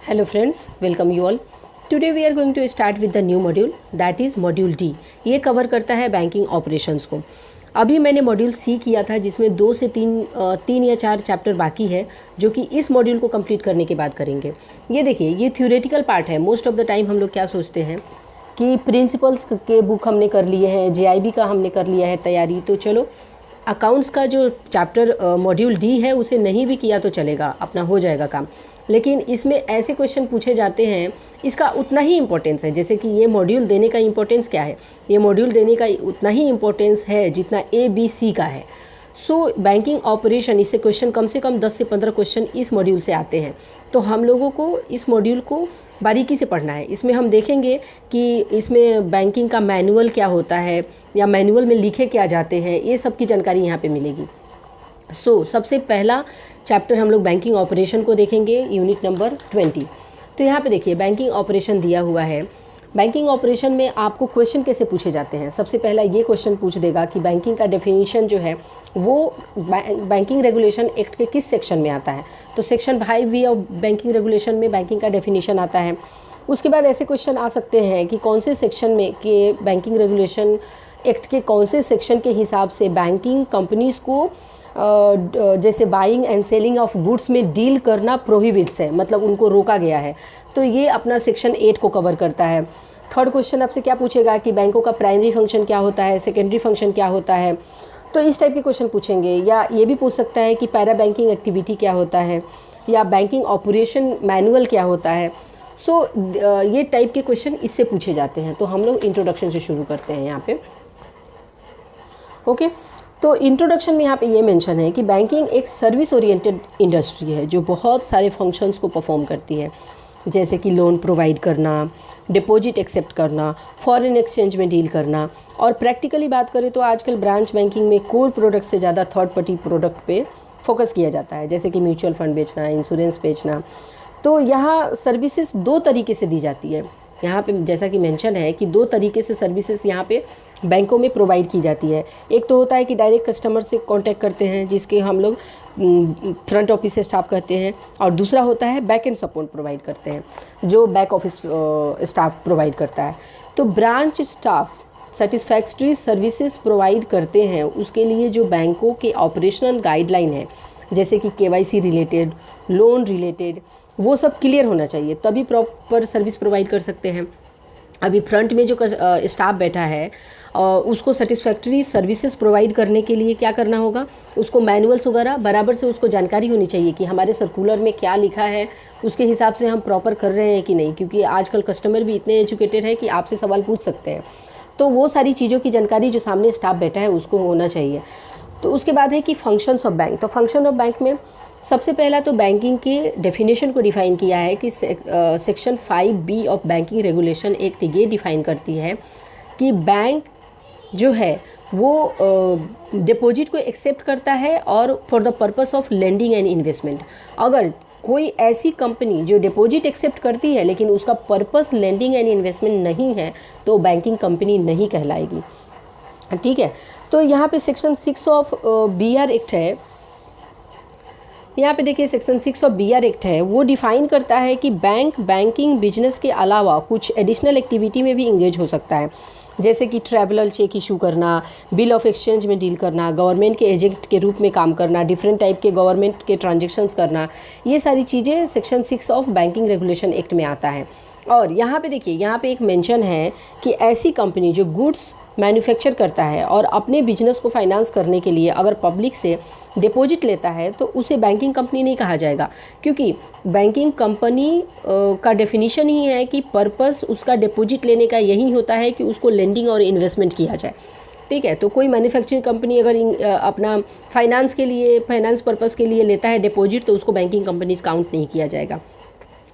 Hello friends, welcome you all. Today we are going to start with the new module, that is module D. ये cover करता है banking operations को. अभी मैंने module सी किया था जिसमें 2 से 3 या 4 चैप्टर बाकी है जो कि इस मॉड्यूल को कंप्लीट करने के बाद करेंगे. ये देखिए, ये थ्योरेटिकल पार्ट है. मोस्ट ऑफ द टाइम हम लोग क्या सोचते हैं कि प्रिंसिपल्स के बुक हमने कर लिए हैं, JIB का हमने कर लिया है तैयारी, तो चलो अकाउंट्स का जो चैप्टर मॉड्यूल डी है उसे नहीं भी किया तो चलेगा, अपना हो जाएगा काम. लेकिन इसमें ऐसे क्वेश्चन पूछे जाते हैं, इसका उतना ही इम्पोर्टेंस है. जैसे कि ये मॉड्यूल देने का इम्पोर्टेंस क्या है, ये मॉड्यूल देने का उतना ही इम्पोर्टेंस है जितना ABC का है. सो बैंकिंग ऑपरेशन, इससे क्वेश्चन कम से कम 10 से 15 क्वेश्चन इस मॉड्यूल से आते हैं. तो हम लोगों को इस मॉड्यूल को बारीकी से पढ़ना है. इसमें हम देखेंगे कि इसमें बैंकिंग का मैनुअल क्या होता है या मैनुअल में लिखे क्या जाते हैं, ये सब की जानकारी यहाँ पे मिलेगी. सबसे पहला चैप्टर हम लोग बैंकिंग ऑपरेशन को देखेंगे, यूनिट नंबर 20. तो यहाँ पे देखिए बैंकिंग ऑपरेशन दिया हुआ है. बैंकिंग ऑपरेशन में आपको क्वेश्चन कैसे पूछे जाते हैं. सबसे पहला ये क्वेश्चन पूछ देगा कि बैंकिंग का डेफिनेशन जो है वो बैंकिंग रेगुलेशन एक्ट के किस सेक्शन में आता है. तो section 5B of banking regulation में बैंकिंग का डेफिनेशन आता है. उसके बाद ऐसे क्वेश्चन आ सकते हैं कि कौन से सेक्शन में के बैंकिंग रेगुलेशन एक्ट के कौन से सेक्शन के हिसाब से बैंकिंग कंपनीज़ को जैसे buying and selling of goods में डील करना प्रोहिबिट्स है, मतलब उनको रोका गया है. तो ये अपना सेक्शन 8 को कवर करता है. थर्ड क्वेश्चन आपसे क्या पूछेगा कि बैंकों का प्राइमरी फंक्शन क्या होता है, सेकेंडरी फंक्शन क्या होता है. तो इस टाइप के क्वेश्चन पूछेंगे. या ये भी पूछ सकता है कि पैरा बैंकिंग एक्टिविटी क्या होता है या बैंकिंग ऑपरेशन मैनुअल क्या होता है. ये टाइप के क्वेश्चन इससे पूछे जाते हैं. तो हम लोग इंट्रोडक्शन से शुरू करते हैं यहाँ पे. ओके, तो इंट्रोडक्शन में यहाँ पे ये मेंशन है कि बैंकिंग एक सर्विस ओरिएंटेड इंडस्ट्री है जो बहुत सारे फंक्शंस को परफॉर्म करती है, जैसे कि लोन प्रोवाइड करना, डिपॉजिट एक्सेप्ट करना, फॉरेन एक्सचेंज में डील करना. और प्रैक्टिकली बात करें तो आजकल ब्रांच बैंकिंग में कोर प्रोडक्ट से ज़्यादा थर्ड पार्टी प्रोडक्ट पे फोकस किया जाता है, जैसे कि म्यूचुअल फंड बेचना, इंश्योरेंस बेचना. तो यहाँ सर्विसेज 2 तरीके से दी जाती है. यहाँ पे जैसा कि मेंशन है कि 2 तरीके से सर्विसेज यहाँ पे बैंकों में प्रोवाइड की जाती है. एक तो होता है कि डायरेक्ट कस्टमर से कांटेक्ट करते हैं, जिसके हम लोग फ्रंट ऑफिस स्टाफ कहते हैं. और दूसरा होता है बैक एंड सपोर्ट प्रोवाइड करते हैं, जो बैक ऑफिस स्टाफ प्रोवाइड करता है. तो branch staff satisfactory services provide करते हैं, उसके लिए जो बैंकों के ऑपरेशनल गाइडलाइन है, जैसे कि KYC रिलेटेड, लोन रिलेटेड, वो सब क्लियर होना चाहिए, तभी प्रॉपर सर्विस प्रोवाइड कर सकते हैं. अभी फ्रंट में जो स्टाफ बैठा है उसको सेटिस्फैक्ट्री सर्विसेज प्रोवाइड करने के लिए क्या करना होगा, उसको मैनुअल्स वगैरह बराबर से उसको जानकारी होनी चाहिए कि हमारे सर्कुलर में क्या लिखा है, उसके हिसाब से हम प्रॉपर कर रहे हैं कि नहीं. क्योंकि आजकल कस्टमर भी इतने एजुकेटेड है कि आपसे सवाल पूछ सकते हैं. तो वो सारी चीज़ों की जानकारी जो सामने स्टाफ बैठा है उसको होना चाहिए. तो उसके बाद है कि फंक्शंस ऑफ बैंक. तो फंक्शन ऑफ बैंक में सबसे पहला तो बैंकिंग के डेफिनेशन को डिफ़ाइन किया है कि section 5B of banking regulation act ये डिफ़ाइन करती है कि बैंक जो है वो डिपॉजिट को एक्सेप्ट करता है और for the purpose of lending and investment. अगर कोई ऐसी कंपनी जो डिपॉजिट एक्सेप्ट करती है लेकिन उसका पर्पस लेंडिंग एंड इन्वेस्टमेंट नहीं है तो बैंकिंग कंपनी नहीं कहलाएगी. ठीक है, तो यहाँ पे सेक्शन 6 ऑफ BR एक्ट है. यहाँ पे देखिए सेक्शन 6 ऑफ BR एक्ट है, वो डिफ़ाइन करता है कि बैंक बैंकिंग बिजनेस के अलावा कुछ एडिशनल एक्टिविटी में भी इंगेज हो सकता है, जैसे कि ट्रैवलर चेक इशू करना, बिल ऑफ एक्सचेंज में डील करना, गवर्नमेंट के एजेंट के रूप में काम करना, डिफरेंट टाइप के गवर्नमेंट के ट्रांजेक्शन्स करना. ये सारी चीज़ें section 6 of banking regulation act में आता है. और यहाँ पे देखिए, यहाँ पे एक मेंशन है कि ऐसी कंपनी जो गुड्स मैन्युफैक्चर करता है और अपने बिजनेस को फाइनेंस करने के लिए अगर पब्लिक से डिपॉजिट लेता है तो उसे बैंकिंग कंपनी नहीं कहा जाएगा, क्योंकि बैंकिंग कंपनी का डेफिनेशन ही है कि पर्पस उसका डिपॉजिट लेने का यही होता है कि उसको लेंडिंग और इन्वेस्टमेंट किया जाए. ठीक है, तो कोई मैन्युफैक्चरिंग कंपनी अगर अपना फाइनेंस पर्पस के लिए लेता है डिपॉजिट तो उसको बैंकिंग कंपनीज काउंट नहीं किया जाएगा.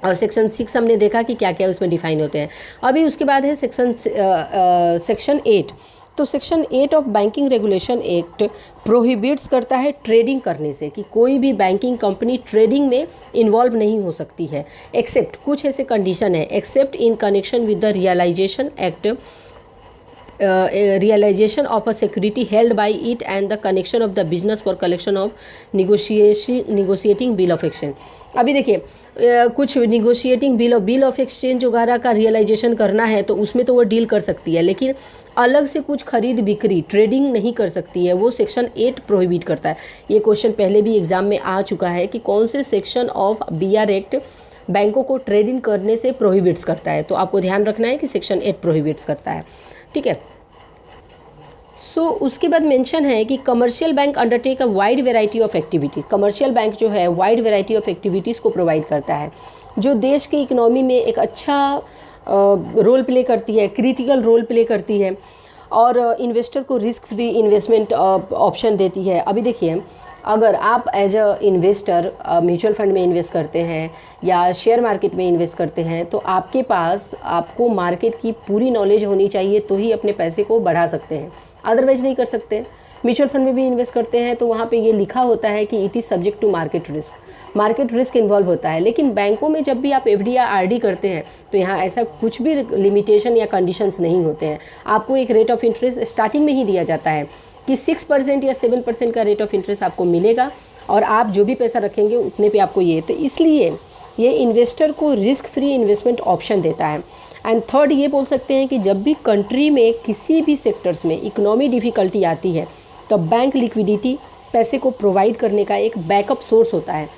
और सेक्शन 6 हमने देखा कि क्या क्या उसमें डिफाइन होते हैं. अभी उसके बाद है सेक्शन 8. तो section 8 of banking regulation act prohibits करता है ट्रेडिंग करने से, कि कोई भी बैंकिंग कंपनी ट्रेडिंग में इन्वॉल्व नहीं हो सकती है, एक्सेप्ट कुछ ऐसे कंडीशन है, except in connection with the realisation act realization of a security held by it and the connection of the business for collection of negotiating bill of exchange. अभी देखिए कुछ निगोशिएटिंग बिल ऑफ एक्सचेंज वगैरह का realisation करना है तो उसमें तो वो डील कर सकती है, लेकिन अलग से कुछ खरीद बिक्री ट्रेडिंग नहीं कर सकती है, वो सेक्शन 8 प्रोहिबिट करता है। ये क्वेश्चन पहले भी एग्जाम में आ चुका है कि कौन से सेक्शन ऑफ BR एक्ट बैंकों को ट्रेडिंग करने से प्रोहिबिट्स करता है, तो आपको ध्यान रखना है कि सेक्शन 8 प्रोहिबिट्स करता है, ठीक है। सो उसके बाद मेंशन है कि commercial bank undertake a wide variety of activity. Commercial bank जो है वाइड वैरायटी ऑफ एक्टिविटीज़ को प्रोवाइड करता है, जो देश की इकोनॉमी में एक अच्छा रोल प्ले करती है, क्रिटिकल रोल प्ले करती है और इन्वेस्टर को रिस्क फ्री इन्वेस्टमेंट ऑप्शन देती है। अभी देखिए अगर आप as a investor mutual fund में इन्वेस्ट करते हैं या शेयर मार्केट में इन्वेस्ट करते हैं तो आपके पास आपको मार्केट की पूरी नॉलेज होनी चाहिए, तो ही अपने पैसे को बढ़ा सकते हैं, अदरवाइज नहीं कर सकते। म्यूचुअल फंड में भी इन्वेस्ट करते हैं तो वहाँ पे ये लिखा होता है कि it is subject to market risk involve होता है, लेकिन बैंकों में जब भी आप FD या RD करते हैं तो यहाँ ऐसा कुछ भी लिमिटेशन या कंडीशंस नहीं होते हैं। आपको एक रेट ऑफ इंटरेस्ट स्टार्टिंग में ही दिया जाता है कि 6% या 7% का रेट ऑफ इंटरेस्ट आपको मिलेगा और आप जो भी पैसा रखेंगे उतने पे आपको ये, तो इसलिए ये इन्वेस्टर को रिस्क फ्री इन्वेस्टमेंट ऑप्शन देता है। एंड थर्ड ये बोल सकते हैं कि जब भी कंट्री में किसी भी सेक्टर्स में इकोनॉमी डिफ़िकल्टी आती है तो बैंक लिक्विडिटी पैसे को प्रोवाइड करने का एक बैकअप सोर्स होता है।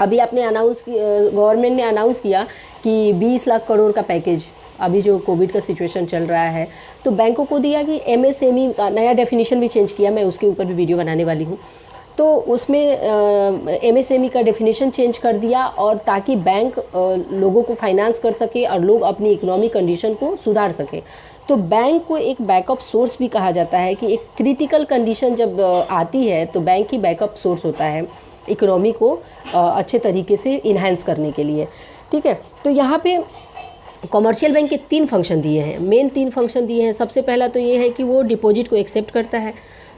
अभी आपने गवर्नमेंट ने अनाउंस किया कि 20 लाख करोड़ का पैकेज, अभी जो कोविड का सिचुएशन चल रहा है तो बैंकों को दिया कि MSME का नया डेफिनेशन भी चेंज किया, मैं उसके ऊपर भी वीडियो बनाने वाली हूँ। तो उसमें MSME का डेफिनेशन चेंज कर दिया और ताकि बैंक लोगों को फाइनेंस कर सके और लोग अपनी इकोनॉमिक कंडीशन को सुधार सके। तो बैंक को एक बैकअप सोर्स भी कहा जाता है कि एक क्रिटिकल कंडीशन जब आती है तो बैंक ही बैकअप सोर्स होता है इकोनॉमी को अच्छे तरीके से इन्हांस करने के लिए, ठीक है। तो यहाँ पे कमर्शियल बैंक के 3 फंक्शन दिए हैं, मेन 3 फंक्शन दिए हैं। सबसे पहला तो ये है कि वो डिपॉजिट को एक्सेप्ट करता है,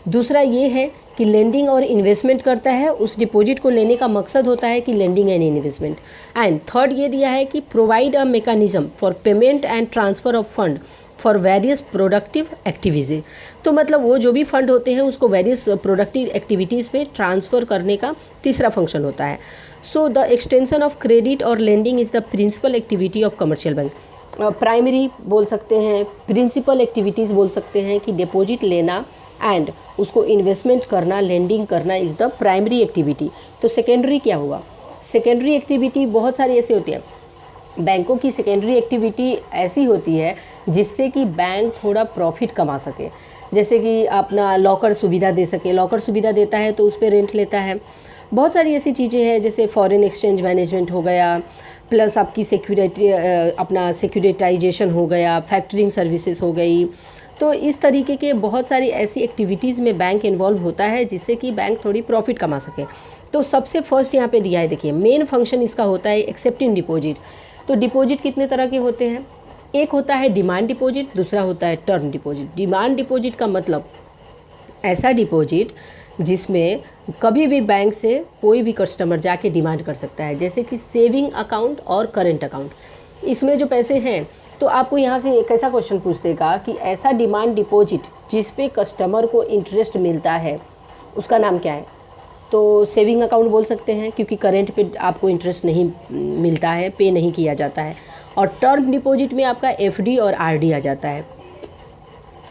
दूसरा ये है कि लेंडिंग और इन्वेस्टमेंट करता है, उस डिपॉजिट को लेने का मकसद होता है कि lending and investment. And third ये दिया है कि provide a mechanism for payment and transfer of fund for various productive activities. तो मतलब वो जो भी फंड होते हैं उसको वेरियस प्रोडक्टिव एक्टिविटीज़ में ट्रांसफ़र करने का तीसरा फंक्शन होता है। So the extension of credit और lending is the principal activity of commercial bank. Primary बोल सकते हैं, प्रिंसिपल एक्टिविटीज़ बोल सकते हैं कि डिपॉजिट लेना एंड उसको इन्वेस्टमेंट करना, लेंडिंग करना इज़ द प्राइमरी एक्टिविटी। तो सेकेंडरी क्या हुआ? सेकेंडरी एक्टिविटी बहुत सारी ऐसी होती है। बैंकों की सेकेंडरी एक्टिविटी ऐसी होती है जिससे कि बैंक थोड़ा प्रॉफिट कमा सके, जैसे कि अपना लॉकर सुविधा दे सके। लॉकर सुविधा देता है तो उस पर रेंट लेता है। बहुत सारी ऐसी चीज़ें हैं जैसे फॉरेन एक्सचेंज मैनेजमेंट हो गया, प्लस आपकी अपना सिक्योरिटाइजेशन हो गया, फैक्टरिंग सर्विसेज हो गई। तो इस तरीके के बहुत सारी ऐसी एक्टिविटीज़ में बैंक इन्वॉल्व होता है जिससे कि बैंक थोड़ी प्रॉफिट कमा सके। तो सबसे फर्स्ट यहाँ पे दिया है, देखिए मेन फंक्शन इसका होता है एक्सेप्टिंग डिपॉजिट। तो डिपॉजिट कितने तरह के होते हैं? एक होता है डिमांड डिपॉजिट, दूसरा होता है टर्म डिपॉजिट। डिमांड डिपॉजिट का मतलब ऐसा डिपॉजिट जिसमें कभी भी बैंक से कोई भी कस्टमर जाके डिमांड कर सकता है, जैसे कि सेविंग अकाउंट और करेंट अकाउंट। इसमें जो पैसे हैं तो आपको यहाँ से एक ऐसा क्वेश्चन पूछ देगा कि ऐसा डिमांड डिपॉजिट जिस पे कस्टमर को इंटरेस्ट मिलता है उसका नाम क्या है? तो सेविंग अकाउंट बोल सकते हैं क्योंकि करेंट पे आपको इंटरेस्ट नहीं मिलता है, पे नहीं किया जाता है। और टर्म डिपॉजिट में आपका FD और RD आ जाता है,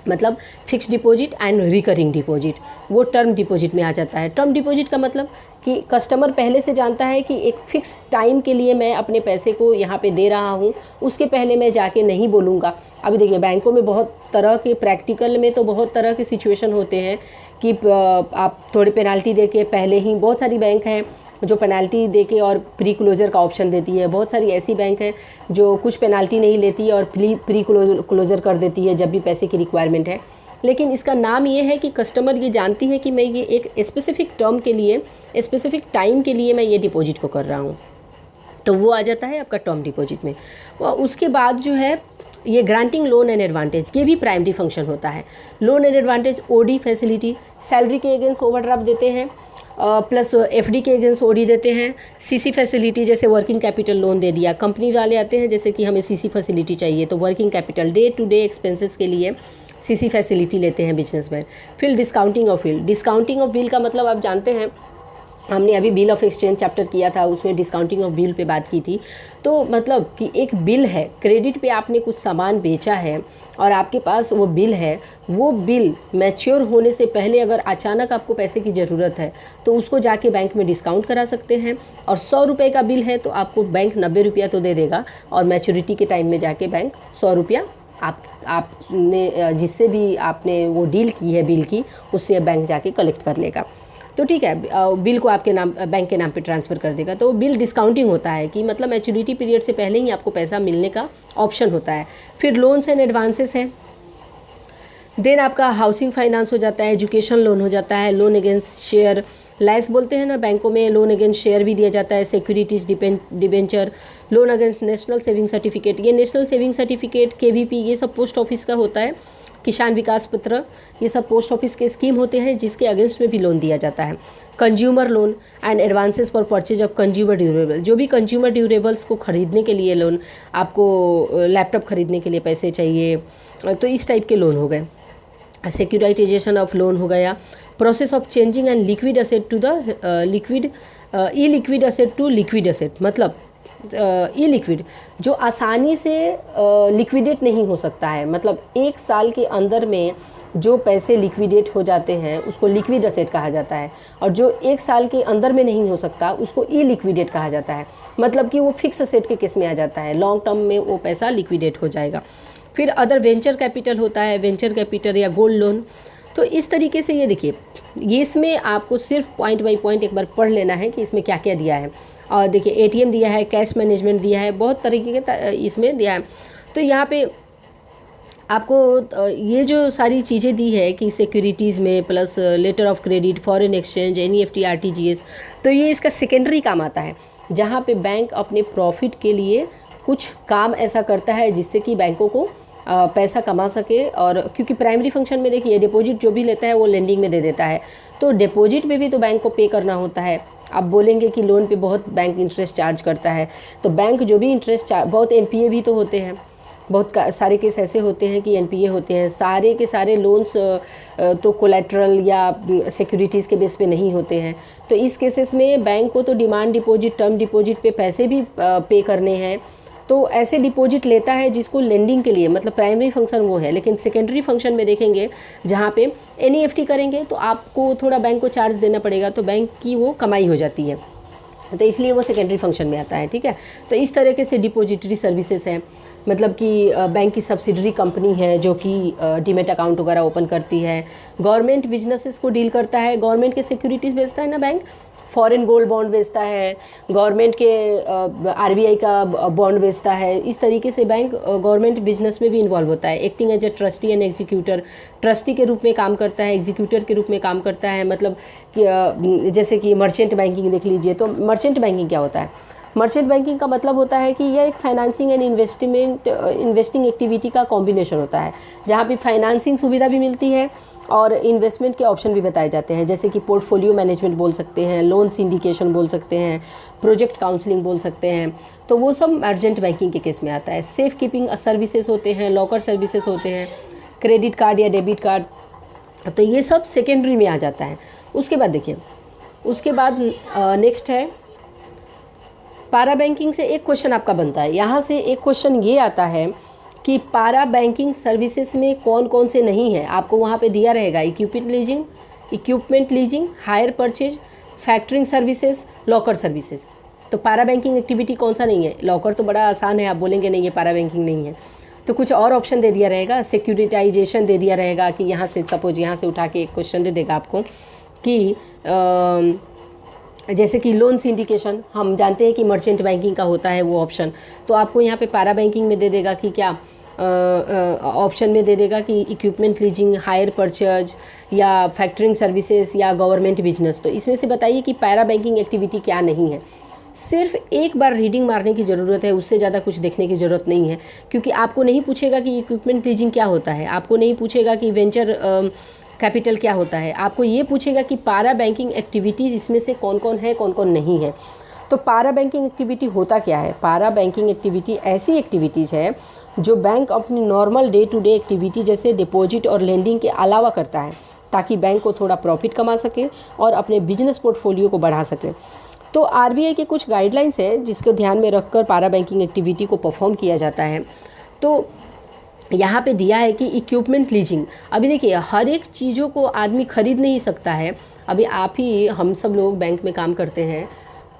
मतलब fix deposit and recurring deposit, वो टर्म डिपॉजिट में आ जाता है। टर्म डिपॉजिट का मतलब कि कस्टमर पहले से जानता है कि एक फ़िक्स टाइम के लिए मैं अपने पैसे को यहाँ पे दे रहा हूँ, उसके पहले मैं जाके नहीं बोलूँगा। अभी देखिए बैंकों में बहुत तरह के, प्रैक्टिकल में तो बहुत तरह के सिचुएशन होते हैं कि आप थोड़ी पेनाल्टी दे के पहले ही, बहुत सारी बैंक हैं जो पेनाल्टी देके और प्री क्लोजर का ऑप्शन देती है। बहुत सारी ऐसी बैंक है जो कुछ पेनाल्टी नहीं लेती है और प्री क्लोजर कर देती है जब भी पैसे की रिक्वायरमेंट है। लेकिन इसका नाम ये है कि कस्टमर ये जानती है कि मैं ये एक स्पेसिफिक टर्म के लिए, स्पेसिफिक टाइम के लिए मैं ये डिपॉजिट को कर रहा हूँ, तो वो आ जाता है आपका टर्म डिपॉजिट में। उसके बाद जो है ये ग्रांटिंग लोन एंड एडवांटेज, ये भी प्राइमरी फंक्शन होता है। Loan and advantage OD facility, salary के अगेंस्ट ओवरड्राफ्ट देते हैं, प्लस FD के अगेंस्ट OD देते हैं। CC फैसिलिटी जैसे वर्किंग कैपिटल लोन दे दिया। कंपनी वाले आते हैं जैसे कि हमें CC फैसिलिटी चाहिए तो working capital day to day expenses के लिए CC फैसिलिटी लेते हैं बिजनेसमैन। फिर discounting of bill. Discounting of bill का मतलब आप जानते हैं हमने अभी बिल ऑफ एक्सचेंज चैप्टर किया था, उसमें डिस्काउंटिंग ऑफ बिल पे बात की थी। तो मतलब कि एक बिल है, क्रेडिट पे आपने कुछ सामान बेचा है और आपके पास वो बिल है, वो बिल मैच्योर होने से पहले अगर अचानक आपको पैसे की ज़रूरत है तो उसको जाके बैंक में डिस्काउंट करा सकते हैं। और 100 रुपये का बिल है तो आपको बैंक 90 रुपया तो दे देगा, और मैच्योरिटी के टाइम में जाके बैंक 100 रुपया आपने जिससे भी आपने वो डील की है बिल की, उससे बैंक जाके कलेक्ट कर लेगा। तो ठीक है, बिल को आपके नाम, बैंक के नाम पे ट्रांसफ़र कर देगा। तो बिल डिस्काउंटिंग होता है कि मतलब मैच्योरिटी पीरियड से पहले ही आपको पैसा मिलने का ऑप्शन होता है। फिर लोन्स एंड एडवांसेस है। देन आपका हाउसिंग फाइनेंस हो जाता है, एजुकेशन लोन हो जाता है, लोन अगेंस्ट शेयर, लाइस बोलते हैं ना बैंकों में, लोन अगेंस्ट शेयर भी दिया जाता है, securities debenture, loan against national saving certificate. ये नेशनल सेविंग सर्टिफिकेट, केवीपी, ये सब पोस्ट ऑफिस का होता है। किसान विकास पत्र, ये सब पोस्ट ऑफिस के स्कीम होते हैं जिसके अगेंस्ट में भी लोन दिया जाता है। Consumer loan and advances for purchase of consumer durable, जो भी कंज्यूमर ड्यूरेबल्स को खरीदने के लिए लोन, आपको लैपटॉप खरीदने के लिए पैसे चाहिए, तो इस टाइप के लोन हो गए। सिक्योरिटाइजेशन ऑफ लोन हो गया। Process of changing and liquid asset to the illiquid asset to liquid asset, मतलब ई लिक्विड जो आसानी से लिक्विडेट नहीं हो सकता है, मतलब 1 साल के अंदर में जो पैसे लिक्विडेट हो जाते हैं उसको लिक्विड असेट कहा जाता है, और जो 1 साल के अंदर में नहीं हो सकता उसको ई लिक्विडेट कहा जाता है, मतलब कि वो फिक्स असेट के केस में आ जाता है, लॉन्ग टर्म में वो पैसा लिक्विडेट हो जाएगा। फिर अदर वेंचर कैपिटल होता है, वेंचर कैपिटल या गोल्ड लोन। तो इस तरीके से ये देखिए, ये इसमें आपको सिर्फ पॉइंट बाय पॉइंट एक बार पढ़ लेना है कि इसमें क्या क्या दिया है। और देखिए एटीएम दिया है, कैश मैनेजमेंट दिया है, बहुत तरीके के इसमें दिया है। तो यहाँ पे आपको ये जो सारी चीज़ें दी है कि सिक्योरिटीज़ में plus letter of credit, foreign exchange, NEFT, RTGS, तो ये इसका सेकेंडरी काम आता है, जहाँ पे बैंक अपने प्रॉफिट के लिए कुछ काम ऐसा करता है जिससे कि बैंकों को पैसा कमा सके। और क्योंकि प्राइमरी फंक्शन में देखिए डिपॉजिट जो भी लेता है वो लेंडिंग में दे देता है, तो डिपॉजिट में भी तो बैंक को पे करना होता है। आप बोलेंगे कि लोन पे बहुत बैंक इंटरेस्ट चार्ज करता है, तो बैंक जो भी इंटरेस्ट बहुत एनपीए भी तो होते हैं, बहुत सारे केस ऐसे होते हैं कि एनपीए होते हैं। सारे के सारे लोन्स तो कोलैटरल या सिक्योरिटीज़ के बेस पे नहीं होते हैं, तो इस केसेस में बैंक को तो डिमांड डिपॉजिट, टर्म डिपॉजिट पे पैसे भी पे करने हैं, तो ऐसे डिपॉजिट लेता है जिसको लेंडिंग के लिए, मतलब प्राइमरी फंक्शन वो है। लेकिन सेकेंडरी फंक्शन में देखेंगे जहाँ पे एनईएफटी करेंगे तो आपको थोड़ा बैंक को चार्ज देना पड़ेगा, तो बैंक की वो कमाई हो जाती है, तो इसलिए वो सेकेंडरी फंक्शन में आता है। ठीक है, तो इस तरीके से डिपॉजिटरी सर्विसेज है, मतलब कि बैंक की सब्सिडरी कंपनी है जो कि डीमेट अकाउंट वगैरह ओपन करती है। गवर्नमेंट बिजनेसेस को डील करता है, गवर्नमेंट के सिक्योरिटीज़ बेचता है ना बैंक, फॉरेन गोल्ड बॉन्ड बेचता है, गवर्नमेंट के आरबीआई का बॉन्ड बेचता है। इस तरीके से बैंक गवर्नमेंट बिजनेस में भी इन्वॉल्व होता है। Acting as a trustee and executor, trustee के रूप में काम करता है, एग्जीक्यूटर के रूप में काम करता है, मतलब कि जैसे कि मर्चेंट बैंकिंग देख लीजिए। तो मर्चेंट बैंकिंग क्या होता है? मर्चेंट बैंकिंग का मतलब होता है कि यह एक फाइनेंसिंग एंड इन्वेस्टिंग एक्टिविटी का कॉम्बिनेशन होता है, जहाँ पे फाइनेंसिंग सुविधा भी मिलती है और इन्वेस्टमेंट के ऑप्शन भी बताए जाते हैं, जैसे कि पोर्टफोलियो मैनेजमेंट बोल सकते हैं, लोन सिंडिकेशन बोल सकते हैं, प्रोजेक्ट काउंसलिंग बोल सकते हैं। तो वो सब मर्चेंट बैंकिंग के केस में आता है। सेफ कीपिंग सर्विसेज होते हैं, लॉकर सर्विसेज होते हैं, क्रेडिट कार्ड या डेबिट कार्ड, तो ये सब सेकेंडरी में आ जाता है। उसके बाद देखिए, उसके बाद नेक्स्ट है पारा बैंकिंग से एक क्वेश्चन आपका बनता है। यहाँ से एक क्वेश्चन ये आता है कि पारा बैंकिंग सर्विसेज में कौन कौन से नहीं है, आपको वहाँ पे दिया रहेगा। Equipment leasing, hire purchase, factoring services, locker services. तो पारा बैंकिंग एक्टिविटी कौन सा नहीं है? लॉकर तो बड़ा आसान है, आप बोलेंगे नहीं ये पारा बैंकिंग नहीं है, तो कुछ और ऑप्शन दे दिया रहेगा। सिक्योरिटाइजेशन दे दिया रहेगा कि यहाँ से सपोज यहाँ से उठा के एक क्वेश्चन दे देगा आपको कि जैसे कि लोन सिंडिकेशन, हम जानते हैं कि मर्चेंट बैंकिंग का होता है वो ऑप्शन, तो आपको यहाँ पे पारा बैंकिंग में दे देगा कि क्या ऑप्शन में दे देगा कि इक्विपमेंट लीजिंग, हायर परचेज या फैक्टरिंग सर्विसेज या गवर्नमेंट बिजनेस। तो इसमें से बताइए कि पारा बैंकिंग एक्टिविटी क्या नहीं है। सिर्फ एक बार रीडिंग मारने की ज़रूरत है, उससे ज़्यादा कुछ देखने की ज़रूरत नहीं है, क्योंकि आपको नहीं पूछेगा कि इक्विपमेंट लीजिंग क्या होता है, आपको नहीं पूछेगा कि वेंचर कैपिटल क्या होता है, आपको ये पूछेगा कि पारा बैंकिंग एक्टिविटीज़ इसमें से कौन कौन है, कौन कौन नहीं है। तो पारा बैंकिंग एक्टिविटी होता क्या है? पारा बैंकिंग एक्टिविटी ऐसी एक्टिविटीज़ है जो बैंक अपनी normal day to day activity जैसे डिपॉजिट और लेंडिंग के अलावा करता है, ताकि बैंक को थोड़ा प्रॉफिट कमा सके और अपने बिजनेस पोर्टफोलियो को बढ़ा सके। तो आरबीआई के कुछ गाइडलाइंस हैं जिसको ध्यान में रखकर पारा बैंकिंग एक्टिविटी को परफॉर्म किया जाता है। तो यहाँ पे दिया है कि इक्विपमेंट लीजिंग। अभी देखिए, हर एक चीज़ों को आदमी खरीद नहीं सकता है। अभी हम सब लोग बैंक में काम करते हैं,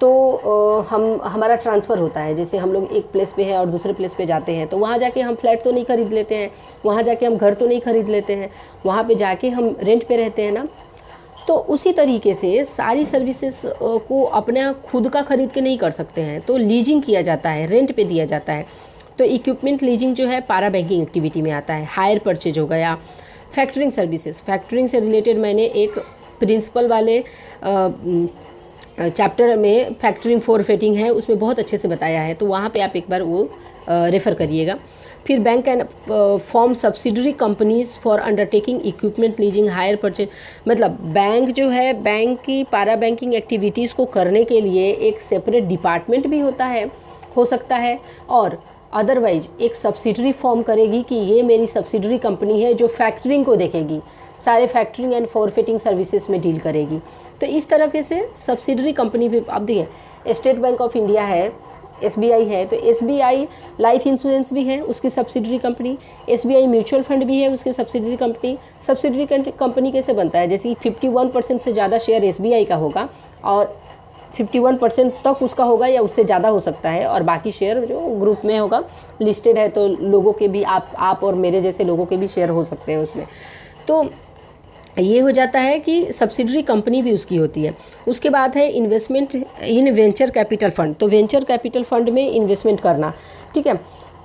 तो हमारा ट्रांसफ़र होता है। जैसे हम लोग एक प्लेस पे है और दूसरे प्लेस पे जाते हैं, तो वहाँ जाके हम फ्लैट तो नहीं खरीद लेते हैं, वहाँ जाके हम घर तो नहीं खरीद लेते हैं, वहाँ पे जाके हम रेंट पे रहते हैं ना। तो उसी तरीके से सारी सर्विसेज को अपने खुद का खरीद के नहीं कर सकते हैं, तो लीजिंग किया जाता है, रेंट पे दिया जाता है। तो इक्विपमेंट लीजिंग जो है पारा बैंकिंग एक्टिविटी में आता है। हायर परचेज हो गया, फैक्टरिंग सर्विसेज। फैक्टरिंग से रिलेटेड मैंने एक प्रिंसिपल वाले चैप्टर में फैक्टरिंग फॉरफेटिंग है, उसमें बहुत अच्छे से बताया है, तो वहाँ पे आप एक बार वो रेफ़र करिएगा। फिर bank can form subsidiary companies for undertaking equipment leasing hire purchase. मतलब बैंक जो है, बैंक की पारा बैंकिंग एक्टिविटीज़ को करने के लिए एक सेपरेट डिपार्टमेंट भी होता है, हो सकता है, और अदरवाइज एक सब्सिडरी फॉर्म करेगी कि ये मेरी सब्सिडरी कंपनी है जो फैक्टरिंग को देखेगी, सारे फैक्टरिंग एंड फॉरफेटिंग सर्विसेज में डील करेगी। तो इस तरीके से सब्सिडरी कंपनी भी, अब देखिए स्टेट बैंक ऑफ इंडिया है, एसबीआई है, तो एसबीआई लाइफ इंश्योरेंस भी है, उसकी subsidiary company. SBI mutual fund भी है, उसकी सब्सिडरी कंपनी। सब्सिडरी कंपनी कैसे बनता है? जैसे 51% से ज़्यादा शेयर एसबीआई का होगा और 51% तक उसका होगा या उससे ज़्यादा हो सकता है, और बाकी शेयर जो ग्रुप में होगा, लिस्टेड है, तो लोगों के भी, आप और मेरे जैसे लोगों के भी शेयर हो सकते हैं उसमें। तो ये हो जाता है कि सब्सिडरी कंपनी भी उसकी होती है। उसके बाद है इन्वेस्टमेंट इन वेंचर कैपिटल फंड। तो वेंचर कैपिटल फंड में इन्वेस्टमेंट करना, ठीक है।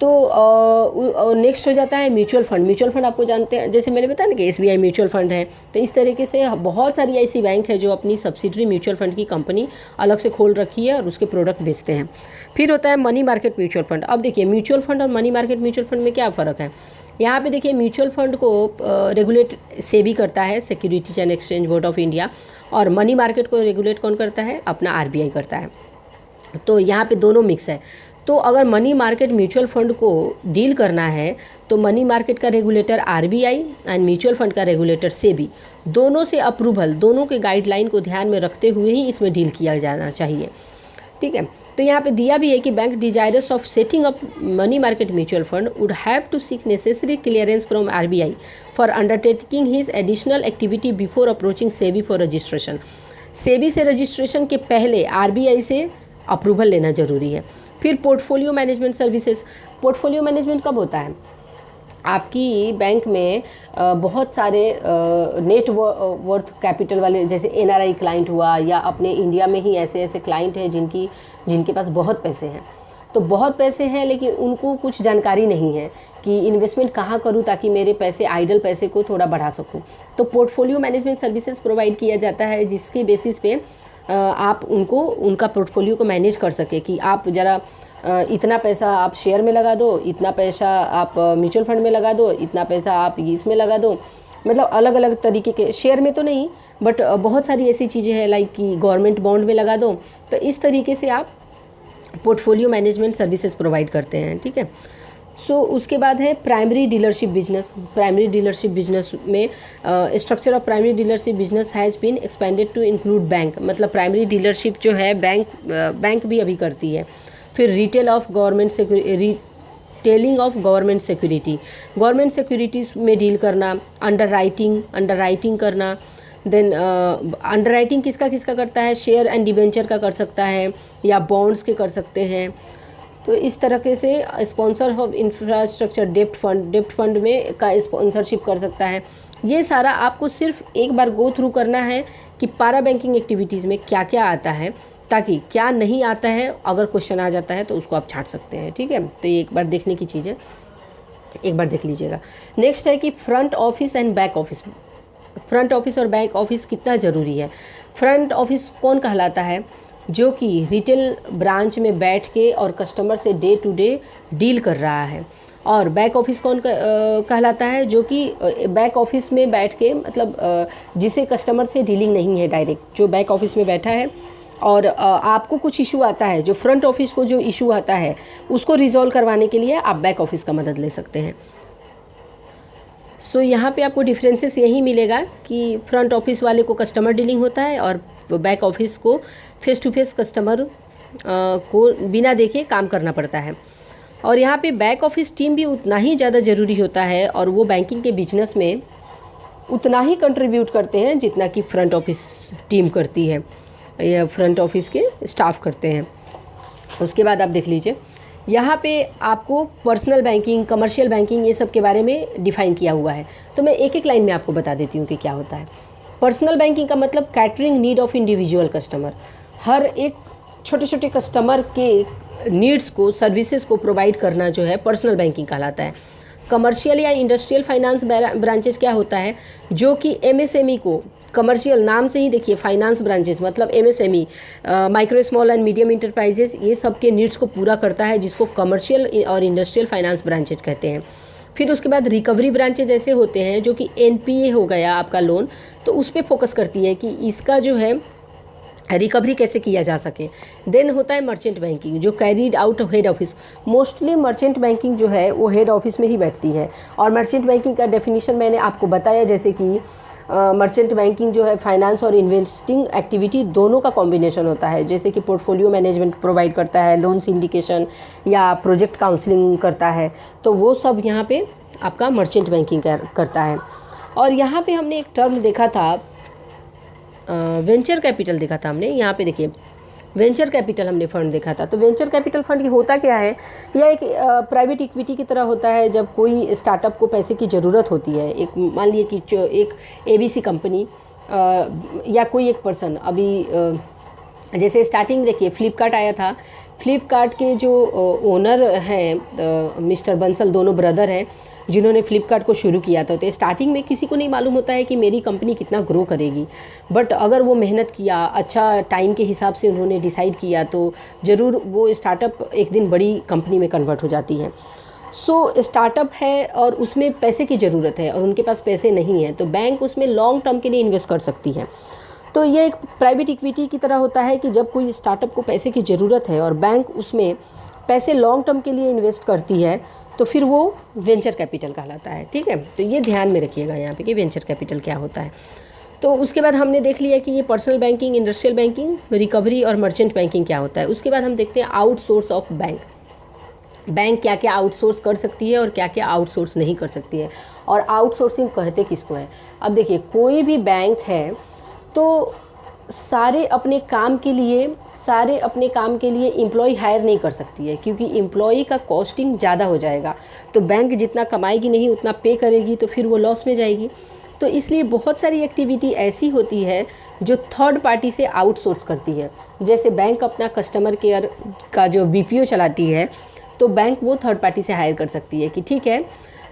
तो नेक्स्ट हो जाता है म्यूचुअल फंड। म्यूचुअल फंड आपको जानते हैं, जैसे मैंने बताया ना कि एसबीआई म्यूचुअल फंड है, तो इस तरीके से बहुत सारी ऐसी बैंक है जो अपनी सब्सिडरी म्यूचुअल फंड की कंपनी अलग से खोल रखी है और उसके प्रोडक्ट बेचते हैं। फिर होता है मनी मार्केट म्यूचुअल फंड। अब देखिए, म्यूचुअल फंड और मनी मार्केट म्यूचुअल फंड में क्या फ़र्क है? यहाँ पे देखिए, म्यूचुअल फंड को रेगुलेट सेबी करता है, securities and exchange board of India, और मनी मार्केट को रेगुलेट कौन करता है? अपना आरबीआई करता है। तो यहाँ पे दोनों मिक्स है। तो अगर मनी मार्केट म्यूचुअल फंड को डील करना है तो मनी मार्केट का regulator RBI and mutual fund का रेगुलेटर सेबी, दोनों से अप्रूवल, दोनों के गाइडलाइन को ध्यान में रखते हुए ही इसमें डील किया जाना चाहिए, ठीक है। तो यहाँ पे दिया भी है कि bank desirous of setting up money market mutual fund would have to seek necessary clearance from RBI for undertaking his additional activity before approaching SEBI for registration. SEBI से रजिस्ट्रेशन के पहले आरबीआई से अप्रूवल लेना जरूरी है। फिर portfolio management services. Portfolio management कब होता है? आपकी बैंक में बहुत सारे नेट वर्थ कैपिटल वाले, जैसे एनआरआई क्लाइंट हुआ, या अपने इंडिया में ही ऐसे ऐसे क्लाइंट हैं जिनके पास बहुत पैसे हैं। तो बहुत पैसे हैं लेकिन उनको कुछ जानकारी नहीं है कि इन्वेस्टमेंट कहाँ करूँ ताकि मेरे पैसे, आइडल पैसे को थोड़ा बढ़ा सकूँ। तो पोर्टफोलियो मैनेजमेंट सर्विसेज प्रोवाइड किया जाता है, जिसके बेसिस पे आप उनका पोर्टफोलियो को मैनेज कर सके कि आप ज़रा इतना पैसा आप शेयर में लगा दो, इतना पैसा आप म्यूचुअल फंड में लगा दो, इतना पैसा आप इसमें लगा दो। मतलब अलग अलग तरीके के, शेयर में तो नहीं, बट बहुत सारी ऐसी चीज़ें हैं लाइक कि गवर्नमेंट बॉन्ड में लगा दो। तो इस तरीके से आप पोर्टफोलियो मैनेजमेंट सर्विसेज प्रोवाइड करते हैं, ठीक है। उसके बाद है primary dealership business. Primary dealership business में structure of primary dealership business has been expanded to include bank. मतलब प्राइमरी डीलरशिप जो है बैंक भी अभी करती है। फिर retailing of government security, government securities में डील करना, अंडरराइटिंग करना। देन अंडरराइटिंग किसका करता है? शेयर एंड डिवेंचर का कर सकता है या बॉन्ड्स के कर सकते हैं। तो इस तरीके से स्पॉन्सर ऑफ इंफ्रास्ट्रक्चर डेप्ट फंड में का स्पॉन्सरशिप कर सकता है। ये सारा आपको सिर्फ एक बार गो थ्रू करना है कि पारा बैंकिंग एक्टिविटीज़ में क्या क्या आता है, ताकि क्या नहीं आता है, अगर क्वेश्चन आ जाता है तो उसको आप छांट सकते हैं, ठीक है। तो ये एक बार देखने की चीज़ है, एक बार देख लीजिएगा। नेक्स्ट है कि front office and back office. Front office और बैक ऑफिस कितना ज़रूरी है? फ्रंट ऑफिस कौन कहलाता है? जो कि रिटेल ब्रांच में बैठ के और कस्टमर से डे टू डे डील कर रहा है। और बैक ऑफिस कौन कहलाता है? जो कि बैक ऑफिस में बैठ के, मतलब जिसे कस्टमर से डीलिंग नहीं है डायरेक्ट, जो बैक ऑफिस में बैठा है और आपको कुछ इशू आता है, जो फ्रंट ऑफिस को जो इशू आता है उसको रिजॉल्व करवाने के लिए आप बैक ऑफिस का मदद ले सकते हैं। सो यहाँ पे आपको डिफरेंसेस यही मिलेगा कि फ्रंट ऑफिस वाले को कस्टमर डीलिंग होता है और बैक ऑफिस को फेस टू फेस कस्टमर को बिना देखे काम करना पड़ता है। और यहाँ पे बैक ऑफिस टीम भी उतना ही ज़्यादा ज़रूरी होता है और वो बैंकिंग के बिजनेस में उतना ही कंट्रीब्यूट करते हैं जितना कि फ्रंट ऑफिस टीम करती है या फ्रंट ऑफिस के स्टाफ करते हैं। उसके बाद आप देख लीजिए, यहाँ पे आपको पर्सनल बैंकिंग, कमर्शियल बैंकिंग, ये सब के बारे में डिफ़ाइन किया हुआ है। तो मैं एक एक लाइन में आपको बता देती हूँ कि क्या होता है। पर्सनल बैंकिंग का मतलब catering need of individual customer, हर एक छोटे छोटे कस्टमर के नीड्स को, सर्विसेज को प्रोवाइड करना जो है पर्सनल बैंकिंग कहलाता है। कमर्शियल या इंडस्ट्रियल फाइनेंस ब्रांचेस क्या होता है, जो कि एमएसएमई को, कमर्शियल नाम से ही देखिए फाइनेंस ब्रांचेस मतलब MSME, micro small and medium enterprises, ये सब के नीड्स को पूरा करता है, जिसको कमर्शियल और इंडस्ट्रियल फाइनेंस ब्रांचेज कहते हैं। फिर उसके बाद रिकवरी ब्रांचेज ऐसे होते हैं जो कि एनपीए हो गया आपका लोन, तो उस पर फोकस करती है कि इसका जो है रिकवरी कैसे किया जा सके। देन होता है मर्चेंट बैंकिंग जो carried out head office, mostly merchant banking जो है वो हेड ऑफिस में ही बैठती है। और मर्चेंट बैंकिंग का डेफिनेशन मैंने आपको बताया, जैसे कि मर्चेंट बैंकिंग जो है फाइनेंस और इन्वेस्टिंग एक्टिविटी दोनों का कॉम्बिनेशन होता है, जैसे कि पोर्टफोलियो मैनेजमेंट प्रोवाइड करता है, लोन सिंडिकेशन या प्रोजेक्ट काउंसलिंग करता है, तो वो सब यहाँ पे आपका मर्चेंट बैंकिंग करता है। और यहाँ पे हमने एक टर्म देखा था, वेंचर कैपिटल देखा था हमने। यहाँ पे देखिए वेंचर कैपिटल हमने फंड देखा था। तो वेंचर कैपिटल फंड होता क्या है, यह एक प्राइवेट इक्विटी की तरह होता है। जब कोई स्टार्टअप को पैसे की ज़रूरत होती है, एक मान लिए कि एक एबीसी कंपनी या कोई एक पर्सन, अभी जैसे स्टार्टिंग देखिए फ्लिपकार्ट आया था, फ्लिपकार्ट के जो ओनर हैं मिस्टर बंसल, दोनों ब्रदर हैं जिन्होंने फ्लिपकार्ट को शुरू किया था। तो स्टार्टिंग में किसी को नहीं मालूम होता है कि मेरी कंपनी कितना ग्रो करेगी, बट अगर वो मेहनत किया, अच्छा टाइम के हिसाब से उन्होंने डिसाइड किया, तो ज़रूर वो स्टार्टअप एक दिन बड़ी कंपनी में कन्वर्ट हो जाती है। सो स्टार्टअप है और उसमें पैसे की ज़रूरत है और उनके पास पैसे नहीं है, तो बैंक उसमें लॉन्ग टर्म के लिए इन्वेस्ट कर सकती है। तो ये एक प्राइवेट इक्विटी की तरह होता है कि जब कोई स्टार्टअप को पैसे की ज़रूरत है और बैंक उसमें पैसे लॉन्ग टर्म के लिए इन्वेस्ट करती है, तो फिर वो वेंचर कैपिटल कहलाता है। ठीक है, तो ये ध्यान में रखिएगा यहाँ पे कि वेंचर कैपिटल क्या होता है। तो उसके बाद हमने देख लिया कि ये personal banking, industrial banking, recovery और मर्चेंट बैंकिंग क्या होता है। उसके बाद हम देखते हैं आउटसोर्स ऑफ बैंक। बैंक क्या क्या आउटसोर्स कर सकती है और क्या क्या आउटसोर्स नहीं कर सकती है, और आउटसोर्सिंग कहते किसको है। अब देखिए कोई भी बैंक है तो सारे अपने काम के लिए एम्प्लॉय हायर नहीं कर सकती है, क्योंकि एम्प्लॉय का कॉस्टिंग ज़्यादा हो जाएगा। तो बैंक जितना कमाएगी नहीं उतना पे करेगी, तो फिर वो लॉस में जाएगी। तो इसलिए बहुत सारी एक्टिविटी ऐसी होती है जो थर्ड पार्टी से आउटसोर्स करती है। जैसे बैंक अपना कस्टमर केयर का जो बीपीओ चलाती है, तो बैंक वो थर्ड पार्टी से हायर कर सकती है कि ठीक है,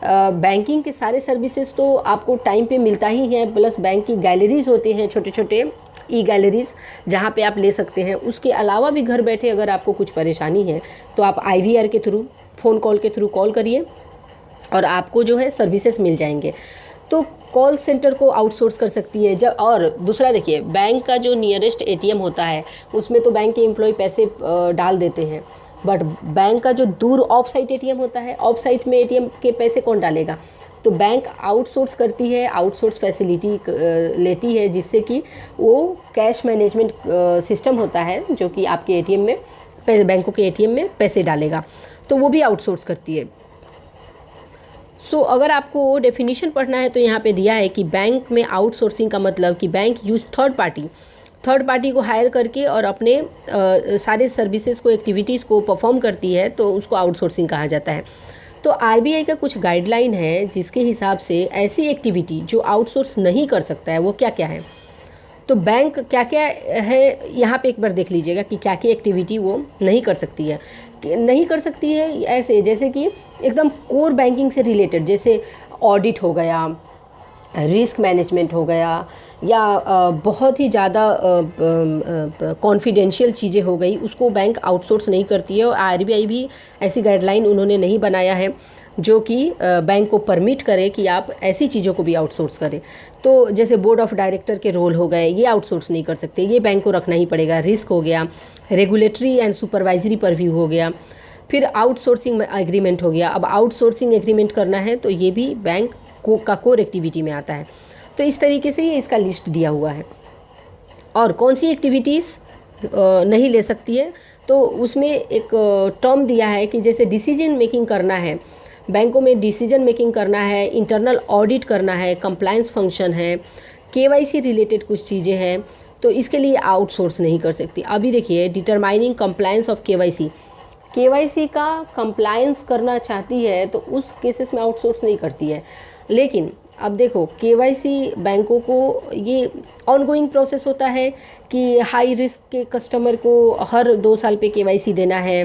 बैंकिंग के सारे सर्विसेज तो आपको टाइम पे मिलता ही है, प्लस बैंक की गैलरीज़ होते हैं, छोटे छोटे ई गैलरीज़ जहाँ पे आप ले सकते हैं। उसके अलावा भी घर बैठे अगर आपको कुछ परेशानी है तो आप आईवीआर के थ्रू, फ़ोन कॉल के थ्रू कॉल करिए और आपको जो है सर्विसेज मिल जाएंगे। तो कॉल सेंटर को आउटसोर्स कर सकती है। जब और दूसरा देखिए, बैंक का जो नियरेस्ट एटीएम होता है उसमें तो बैंक के एम्प्लॉय पैसे डाल देते हैं, बट बैंक का जो दूर ऑफ साइट एटीएम होता है, ऑफ साइट में एटीएम के पैसे कौन डालेगा। तो बैंक आउटसोर्स करती है, आउटसोर्स फैसिलिटी लेती है, जिससे कि वो कैश मैनेजमेंट सिस्टम होता है जो कि आपके एटीएम में, बैंकों के एटीएम में पैसे डालेगा, तो वो भी आउटसोर्स करती है। सो अगर आपको डेफिनेशन पढ़ना है तो यहाँ पे दिया है कि बैंक में आउटसोर्सिंग का मतलब कि बैंक यूज थर्ड पार्टी को हायर करके और अपने सारे सर्विसेज को, एक्टिविटीज़ को परफॉर्म करती है, तो उसको आउटसोर्सिंग कहा जाता है। तो आरबीआई का कुछ गाइडलाइन है जिसके हिसाब से ऐसी एक्टिविटी जो आउटसोर्स नहीं कर सकता है वो क्या क्या है। तो बैंक क्या क्या है यहाँ पे एक बार देख लीजिएगा कि क्या क्या एक्टिविटी वो नहीं कर सकती है। ऐसे जैसे कि एकदम कोर बैंकिंग से रिलेटेड, जैसे ऑडिट हो गया, रिस्क मैनेजमेंट हो गया, या बहुत ही ज़्यादा कॉन्फिडेंशियल चीज़ें हो गई, उसको बैंक आउटसोर्स नहीं करती है। और आरबीआई भी ऐसी गाइडलाइन उन्होंने नहीं बनाया है जो कि बैंक को परमिट करे कि आप ऐसी चीज़ों को भी आउटसोर्स करें। तो जैसे बोर्ड ऑफ डायरेक्टर के रोल हो गए, ये आउटसोर्स नहीं कर सकते, ये बैंक को रखना ही पड़ेगा। रिस्क हो गया, रेगुलेटरी एंड सुपरवाइजरी परव्यू हो गया, फिर आउटसोर्सिंग एग्रीमेंट हो गया। अब आउटसोर्सिंग एग्रीमेंट करना है तो ये भी बैंक का कोर एक्टिविटी में आता है। तो इस तरीके से ये इसका लिस्ट दिया हुआ है। और कौन सी एक्टिविटीज़ नहीं ले सकती है, तो उसमें एक टर्म दिया है कि जैसे डिसीजन मेकिंग करना है, बैंकों में डिसीजन मेकिंग करना है, इंटरनल ऑडिट करना है, कंप्लायंस फंक्शन है, केवाईसी रिलेटेड कुछ चीज़ें हैं, तो इसके लिए आउटसोर्स नहीं कर सकती। अभी देखिए, डिटरमाइनिंग कंप्लायंस ऑफ केवाईसी का कंप्लायंस करना चाहती है तो उस केसेस में आउटसोर्स नहीं करती है। लेकिन अब देखो, केवाईसी बैंकों को ये ऑनगोइंग प्रोसेस होता है कि हाई रिस्क के कस्टमर को हर 2 साल पे केवाईसी देना है,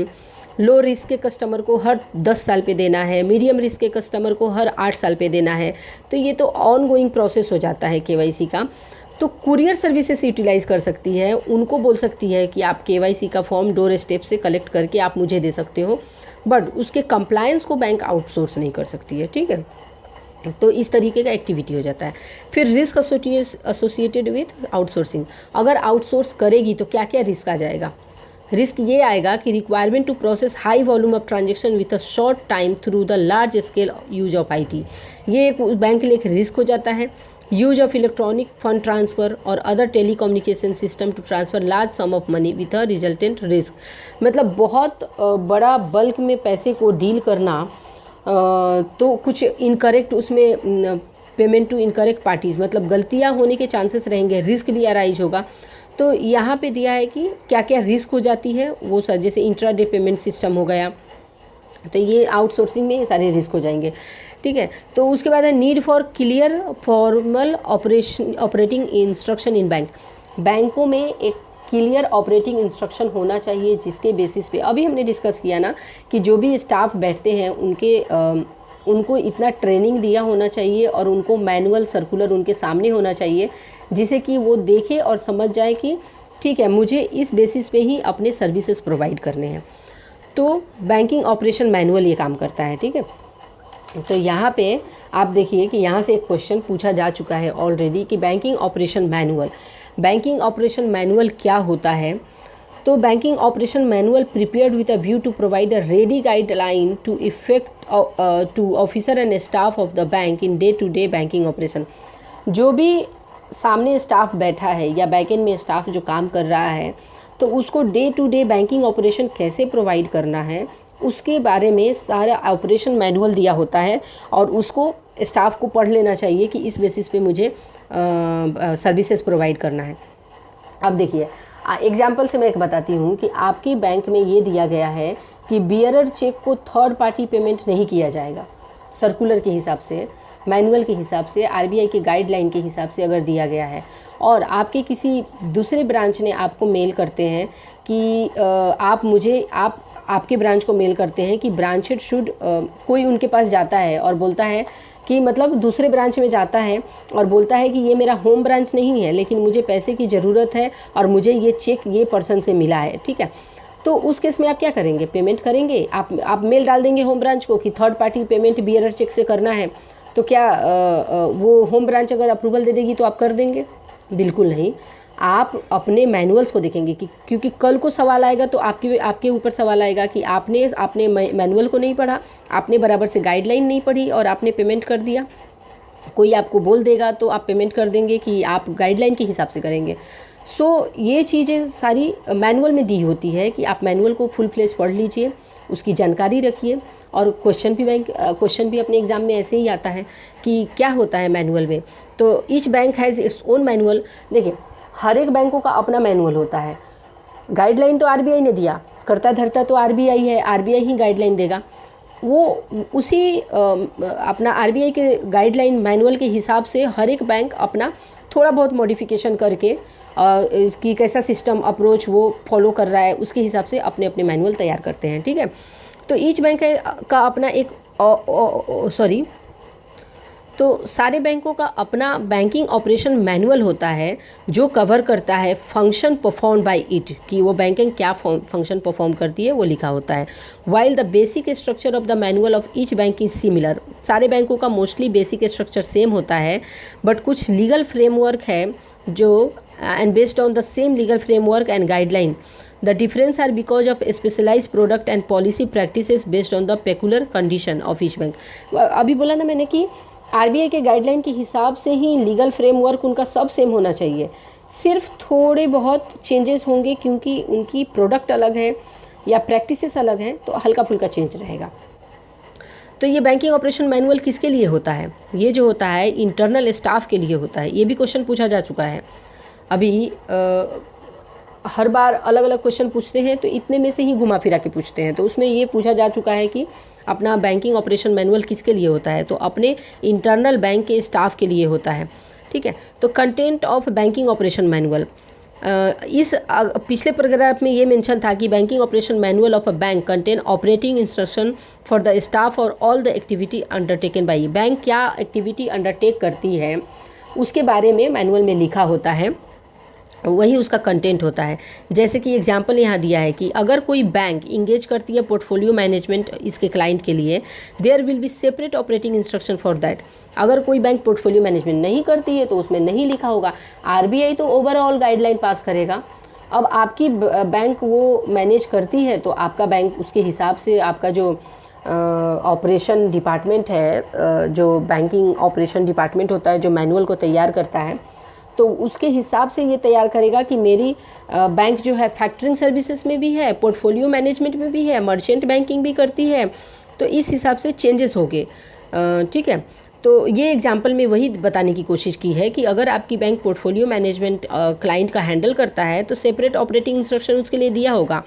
लो रिस्क के कस्टमर को हर 10 साल पे देना है, मीडियम रिस्क के कस्टमर को हर 8 साल पे देना है। तो ये तो ऑनगोइंग प्रोसेस हो जाता है केवाईसी का। तो कुरियर सर्विसेज यूटिलाइज़ कर सकती है, उनको बोल सकती है कि आप केवाईसी का फॉर्म डोर स्टेप से कलेक्ट करके आप मुझे दे सकते हो, बट उसके कंप्लायंस को बैंक आउटसोर्स नहीं कर सकती है। ठीक है, तो इस तरीके का एक्टिविटी हो जाता है। फिर रिस्क एसोसिएटेड विथ आउटसोर्सिंग, अगर आउटसोर्स करेगी तो क्या क्या रिस्क आ जाएगा। रिस्क ये आएगा कि requirement to process high volume of transaction with a short time through the large scale use of IT, ये एक बैंक के लिए एक रिस्क हो जाता है। Use of electronic fund transfer और other telecommunication system to transfer large sum of money with a resultant risk, मतलब बहुत बड़ा बल्क में पैसे को डील करना, तो कुछ इनकरेक्ट उसमें पेमेंट टू इनकरेक्ट पार्टीज़, मतलब गलतियां होने के चांसेस रहेंगे, रिस्क भी अराइज होगा। तो यहाँ पे दिया है कि क्या क्या रिस्क हो जाती है वो सर, जैसे इंट्राडे पेमेंट सिस्टम हो गया, तो ये आउटसोर्सिंग में ये सारे रिस्क हो जाएंगे। ठीक है, तो उसके बाद है need for clear formal operating instruction in bank, बैंकों में एक क्लियर ऑपरेटिंग इंस्ट्रक्शन होना चाहिए जिसके बेसिस पे, अभी हमने डिस्कस किया ना कि जो भी स्टाफ बैठते हैं उनको इतना ट्रेनिंग दिया होना चाहिए और उनको मैनुअल सर्कुलर उनके सामने होना चाहिए जिसे कि वो देखे और समझ जाए कि ठीक है, मुझे इस बेसिस पे ही अपने सर्विसेज प्रोवाइड करने हैं। तो बैंकिंग ऑपरेशन मैनुअल ये काम करता है। ठीक है, तो यहाँ पे आप देखिए कि यहाँ से एक क्वेश्चन पूछा जा चुका है ऑलरेडी कि बैंकिंग ऑपरेशन मैनुअल क्या होता है। तो banking operation manual prepared with a view to provide a ready guideline to effect to officer and staff of the bank in day to day banking operation, जो भी सामने staff बैठा है या बैकएंड में स्टाफ जो काम कर रहा है, तो उसको day to day banking operation कैसे प्रोवाइड करना है उसके बारे में सारा ऑपरेशन मैनुअल दिया होता है और उसको स्टाफ को पढ़ लेना चाहिए कि इस बेसिस पे मुझे सर्विसेज प्रोवाइड करना है। अब देखिए, एग्जाम्पल से मैं एक बताती हूँ कि आपके बैंक में ये दिया गया है कि बियरर चेक को थर्ड पार्टी पेमेंट नहीं किया जाएगा। सर्कुलर के हिसाब से, मैनुअल के हिसाब से, आरबीआई के गाइडलाइन के हिसाब से अगर दिया गया है और आपके किसी दूसरे ब्रांच ने आपको मेल करते हैं कि आपके ब्रांच को मेल करते हैं कि ब्रांच हेड शुड, कोई उनके पास जाता है और बोलता है कि मतलब दूसरे ब्रांच में जाता है और बोलता है कि ये मेरा होम ब्रांच नहीं है लेकिन मुझे पैसे की ज़रूरत है और मुझे ये चेक ये पर्सन से मिला है। ठीक है, तो उस केस में आप क्या करेंगे, पेमेंट करेंगे। आप मेल डाल देंगे होम ब्रांच को कि third party payment bearer cheque से करना है, तो क्या वो होम ब्रांच अगर अप्रूवल दे देगी तो आप कर देंगे? बिल्कुल नहीं। आप अपने मैनुअल्स को देखेंगे कि क्योंकि कल को सवाल आएगा तो आपके ऊपर सवाल आएगा कि आपने मैनुअल को नहीं पढ़ा, आपने बराबर से गाइडलाइन नहीं पढ़ी और आपने पेमेंट कर दिया। कोई आपको बोल देगा तो आप पेमेंट कर देंगे कि आप गाइडलाइन के हिसाब से करेंगे। सो ये चीज़ें सारी मैनुअल में दी होती है कि आप मैनुअल को फुल फ्लेज पढ़ लीजिए, उसकी जानकारी रखिए। और क्वेश्चन भी अपने एग्ज़ाम में ऐसे ही आता है कि क्या होता है मैनुअल में। तो each bank has its own manual. देखिए, हर एक बैंकों का अपना मैनुअल होता है। गाइडलाइन तो आरबीआई ने दिया, करता धरता तो आरबीआई है, आरबीआई ही गाइडलाइन देगा। वो उसी अपना आरबीआई के गाइडलाइन मैनुअल के हिसाब से हर एक बैंक अपना थोड़ा बहुत मॉडिफिकेशन करके कि कैसा सिस्टम अप्रोच वो फॉलो कर रहा है उसके हिसाब से अपने अपने मैनुअल तैयार करते हैं। ठीक है, तो ईच बैंक का अपना एक तो सारे बैंकों का अपना बैंकिंग ऑपरेशन मैनुअल होता है जो कवर करता है फंक्शन परफॉर्म बाय इट, कि वो बैंकिंग क्या फंक्शन परफॉर्म करती है वो लिखा होता है। While the basic structure of the manual of each bank is similar, सारे बैंकों का मोस्टली बेसिक स्ट्रक्चर सेम होता है, बट कुछ लीगल फ्रेमवर्क है जो and based on the same legal framework and guideline. The difference are because of specialized product and policy practices based on the peculiar condition of each bank। अभी बोला ना मैंने कि आरबीआई के guideline के हिसाब से ही लीगल फ्रेमवर्क उनका सब सेम होना चाहिए, सिर्फ थोड़े बहुत चेंजेस होंगे क्योंकि उनकी प्रोडक्ट अलग है या प्रैक्टिसेस अलग हैं, तो हल्का फुल्का चेंज रहेगा। तो ये बैंकिंग ऑपरेशन मैनुअल किसके लिए होता है? ये जो होता है इंटरनल स्टाफ के लिए होता है। ये भी क्वेश्चन पूछा जा चुका है। अभी हर बार अलग अलग क्वेश्चन पूछते हैं तो इतने में से ही घुमा फिरा के पूछते हैं, तो उसमें ये पूछा जा चुका है कि अपना बैंकिंग ऑपरेशन मैनुअल किसके लिए होता है? तो अपने इंटरनल बैंक के स्टाफ के लिए होता है। ठीक है, तो content of banking operation manual, इस पिछले पैराग्राफ में ये मेंशन था कि banking operation manual of a bank contain operating instruction for the staff और all the activity undertaken by. Bank क्या एक्टिविटी अंडरटेक करती है उसके बारे में मैनुअल में लिखा होता है, वही उसका कंटेंट होता है। जैसे कि एग्जांपल यहाँ दिया है कि अगर कोई बैंक इंगेज करती है पोर्टफोलियो मैनेजमेंट इसके क्लाइंट के लिए, there will be separate operating instruction for that. अगर कोई बैंक पोर्टफोलियो मैनेजमेंट नहीं करती है तो उसमें नहीं लिखा होगा। आरबीआई तो ओवरऑल गाइडलाइन पास करेगा। अब आपकी बैंक वो मैनेज करती है तो आपका बैंक उसके हिसाब से, आपका जो ऑपरेशन डिपार्टमेंट है, जो बैंकिंग ऑपरेशन डिपार्टमेंट होता है जो मैनुअल को तैयार करता है, तो उसके हिसाब से ये तैयार करेगा कि मेरी बैंक जो है फैक्टरिंग सर्विसेज में भी है, पोर्टफोलियो मैनेजमेंट में भी है, मर्चेंट बैंकिंग भी करती है, तो इस हिसाब से चेंजेस हो गए। ठीक है, तो ये एग्जांपल में वही बताने की कोशिश की है कि अगर आपकी बैंक पोर्टफोलियो मैनेजमेंट क्लाइंट का हैंडल करता है तो सेपरेट ऑपरेटिंग इंस्ट्रक्शन उसके लिए दिया होगा।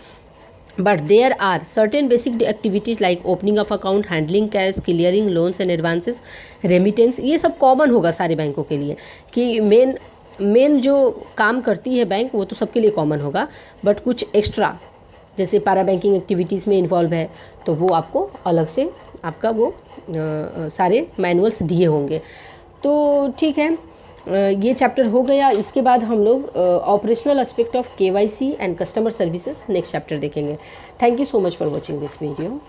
But there are certain basic activities like opening of account, handling cash, clearing loans and advances, remittance, ये सब कॉमन होगा सारे बैंकों के लिए कि मेन जो काम करती है बैंक वो तो सबके लिए कॉमन होगा, बट कुछ एक्स्ट्रा जैसे पैरा बैंकिंग एक्टिविटीज़ में इन्वॉल्व है तो वो आपको अलग से आपका वो सारे मैनुअल्स दिए होंगे। तो ठीक है, ये चैप्टर हो गया। इसके बाद हम लोग operational aspect of KYC and customer services next chapter देखेंगे। Thank you so much for watching this video.